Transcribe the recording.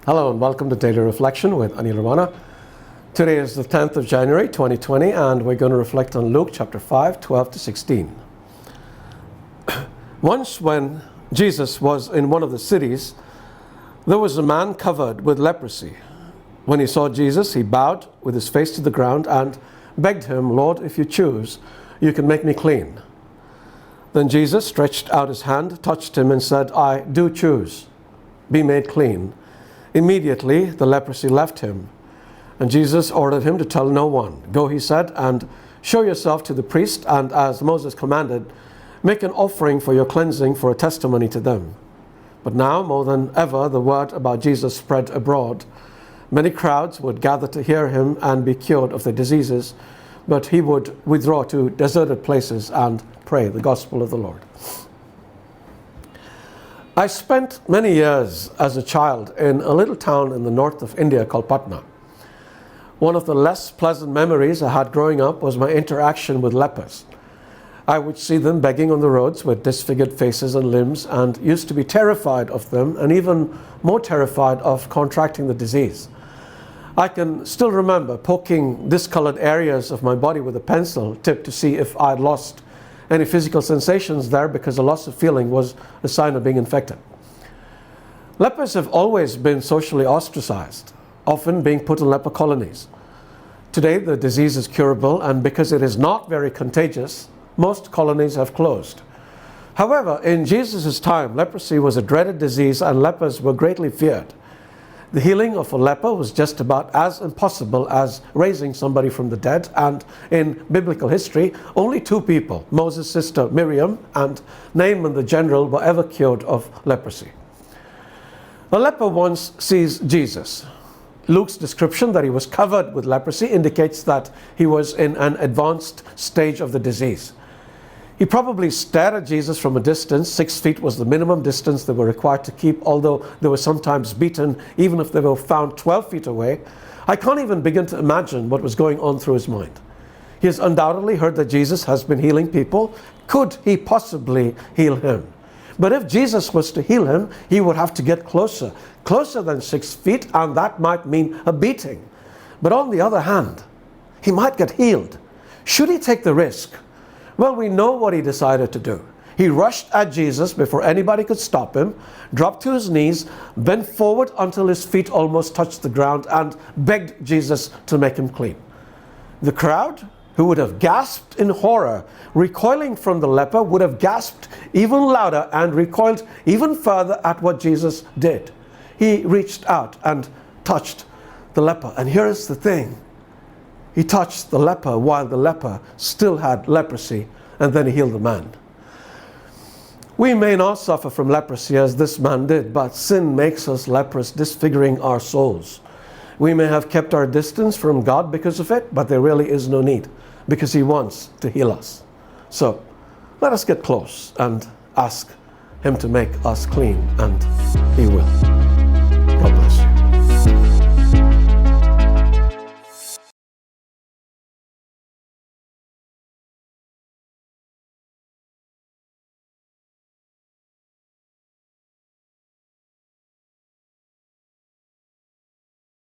Hello and welcome to Daily Reflection with Aneel Aranha. Today is the 10th of January 2020 and we're going to reflect on Luke chapter 5, 12 to 16. Once when Jesus was in one of the cities, there was a man covered with leprosy. When he saw Jesus, he bowed with his face to the ground and begged him, "Lord, if you choose, you can make me clean." Then Jesus stretched out his hand, touched him and said, "I do choose. Be made clean." Immediately the leprosy left him, and Jesus ordered him to tell no one. "Go," he said, "and show yourself to the priest, and as Moses commanded, make an offering for your cleansing for a testimony to them." But now, more than ever, the word about Jesus spread abroad. Many crowds would gather to hear him and be cured of their diseases, but he would withdraw to deserted places and pray. The Gospel of the Lord. I spent many years as a child in a little town in the north of India called Patna. One of the less pleasant memories I had growing up was my interaction with lepers. I would see them begging on the roads with disfigured faces and limbs and used to be terrified of them and even more terrified of contracting the disease. I can still remember poking discolored areas of my body with a pencil tip to see if I had lost any physical sensations there, because a loss of feeling was a sign of being infected. Lepers have always been socially ostracized, often being put in leper colonies. Today the disease is curable, and because it is not very contagious, most colonies have closed. However, in Jesus' time, leprosy was a dreaded disease and lepers were greatly feared. The healing of a leper was just about as impossible as raising somebody from the dead, and in biblical history, only two people, Moses' sister Miriam and Naaman the general, were ever cured of leprosy. A leper once sees Jesus. Luke's description that he was covered with leprosy indicates that he was in an advanced stage of the disease. He probably stared at Jesus from a distance. 6 feet was the minimum distance they were required to keep, although they were sometimes beaten even if they were found 12 feet away. I can't even begin to imagine what was going on through his mind. He has undoubtedly heard that Jesus has been healing people. Could he possibly heal him? But if Jesus was to heal him, he would have to get closer than 6 feet, and that might mean a beating. But on the other hand, he might get healed. Should he take the risk? Well, we know what he decided to do. He rushed at Jesus before anybody could stop him, dropped to his knees, bent forward until his feet almost touched the ground, and begged Jesus to make him clean. The crowd, who would have gasped in horror, recoiling from the leper, would have gasped even louder and recoiled even further at what Jesus did. He reached out and touched the leper. And here is the thing. He touched the leper while the leper still had leprosy, and then he healed the man. We may not suffer from leprosy as this man did, but sin makes us leprous, disfiguring our souls. We may have kept our distance from God because of it, but there really is no need, because he wants to heal us. So let us get close and ask him to make us clean, and he will.